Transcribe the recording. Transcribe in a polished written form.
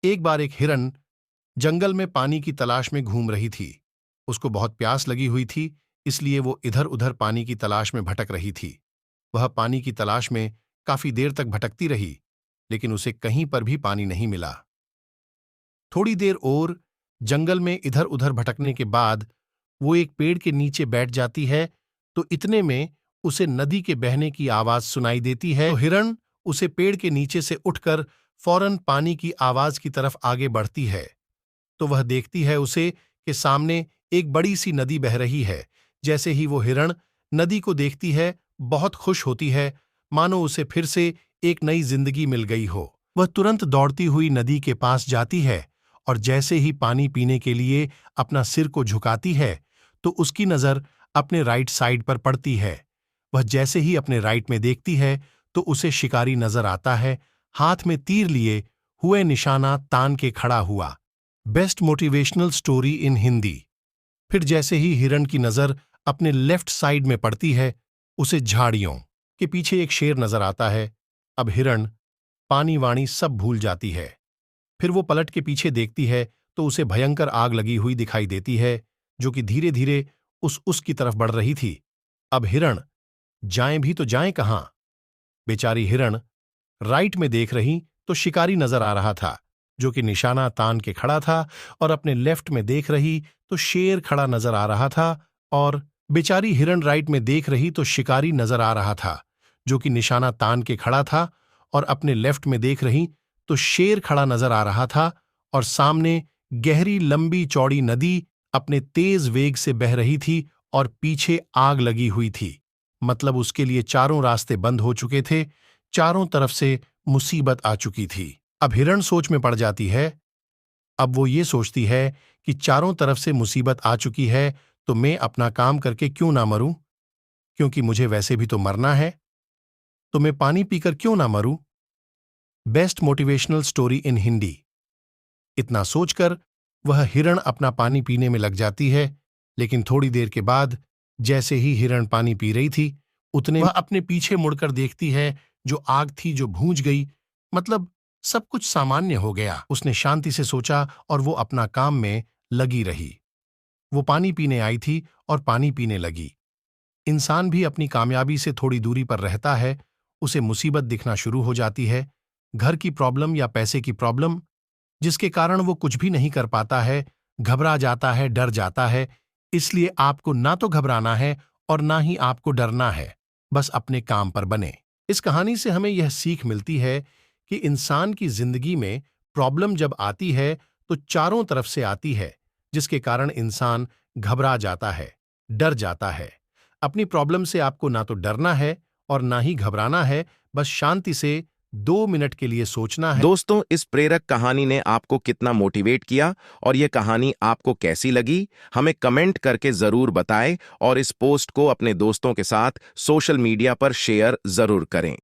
एक बार एक हिरन जंगल में पानी की तलाश में घूम रही थी। उसको बहुत प्यास लगी हुई थी, इसलिए वो इधर उधर पानी की तलाश में भटक रही थी। वह पानी की तलाश में काफी देर तक भटकती रही, लेकिन उसे कहीं पर भी पानी नहीं मिला। थोड़ी देर और जंगल में इधर उधर भटकने के बाद वो एक पेड़ के नीचे बैठ जाती है, तो इतने में उसे नदी के बहने की आवाज सुनाई देती है। तो हिरन उसे पेड़ के नीचे से उठकर फौरन पानी की आवाज की तरफ आगे बढ़ती है। तो वह देखती है उसे कि सामने एक बड़ी सी नदी बह रही है। जैसे ही वो हिरण नदी को देखती है, बहुत खुश होती है, मानो उसे फिर से एक नई जिंदगी मिल गई हो। वह तुरंत दौड़ती हुई नदी के पास जाती है और जैसे ही पानी पीने के लिए अपना सिर को झुकाती है, तो उसकी नजर अपने राइट साइड पर पड़ती है। वह जैसे ही अपने राइट में देखती है, तो उसे शिकारी नजर आता है, हाथ में तीर लिए हुए निशाना तान के खड़ा हुआ। Best motivational story in Hindi. फिर जैसे ही हिरण की नजर अपने लेफ्ट साइड में पड़ती है, उसे झाड़ियों के पीछे एक शेर नजर आता है। अब हिरण पानी वाणी सब भूल जाती है। फिर वो पलट के पीछे देखती है, तो उसे भयंकर आग लगी हुई दिखाई देती है, जो कि धीरे धीरे उसकी तरफ बढ़ रही थी। अब हिरण जाएं भी तो जाएं कहां? बेचारी हिरण राइट में देख रही तो शिकारी नजर आ रहा था, जो कि निशाना तान के खड़ा था, और अपने लेफ्ट में देख रही तो शेर खड़ा नजर आ रहा था। और बेचारी हिरण राइट में देख रही तो शिकारी नजर आ रहा था, जो कि निशाना तान के खड़ा था, और अपने लेफ्ट में देख रही तो शेर खड़ा नजर आ रहा था, और सामने गहरी लंबी चौड़ी नदी अपने तेज वेग से बह रही थी और पीछे आग लगी हुई थी। मतलब उसके लिए चारों रास्ते बंद हो चुके थे, चारों तरफ से मुसीबत आ चुकी थी। अब हिरण सोच में पड़ जाती है। अब वो ये सोचती है कि चारों तरफ से मुसीबत आ चुकी है, तो मैं अपना काम करके क्यों ना मरूं, क्योंकि मुझे वैसे भी तो मरना है। तो मैं पानी पीकर क्यों ना मरूं। Best motivational story in Hindi. इतना सोचकर वह हिरण अपना पानी पीने में लग जाती है, लेकिन थोड़ी देर के बाद जैसे ही हिरण पानी पी रही थी, उतने वह अपने पीछे मुड़कर देखती है, जो आग थी जो भूंज गई। मतलब सब कुछ सामान्य हो गया। उसने शांति से सोचा और वो अपना काम में लगी रही। वो पानी पीने आई थी और पानी पीने लगी। इंसान भी अपनी कामयाबी से थोड़ी दूरी पर रहता है, उसे मुसीबत दिखना शुरू हो जाती है, घर की प्रॉब्लम या पैसे की प्रॉब्लम, जिसके कारण वो कुछ भी नहीं कर पाता है, घबरा जाता है, डर जाता है। इसलिए आपको ना तो घबराना है और ना ही आपको डरना है, बस अपने काम पर बने। इस कहानी से हमें यह सीख मिलती है कि इंसान की जिंदगी में प्रॉब्लम जब आती है तो चारों तरफ से आती है, जिसके कारण इंसान घबरा जाता है, डर जाता है। अपनी प्रॉब्लम से आपको ना तो डरना है और ना ही घबराना है, बस शांति से 2 मिनट के लिए सोचना है। दोस्तों, इस प्रेरक कहानी ने आपको कितना मोटिवेट किया और ये कहानी आपको कैसी लगी, हमें कमेंट करके जरूर बताएं और इस पोस्ट को अपने दोस्तों के साथ सोशल मीडिया पर शेयर जरूर करें।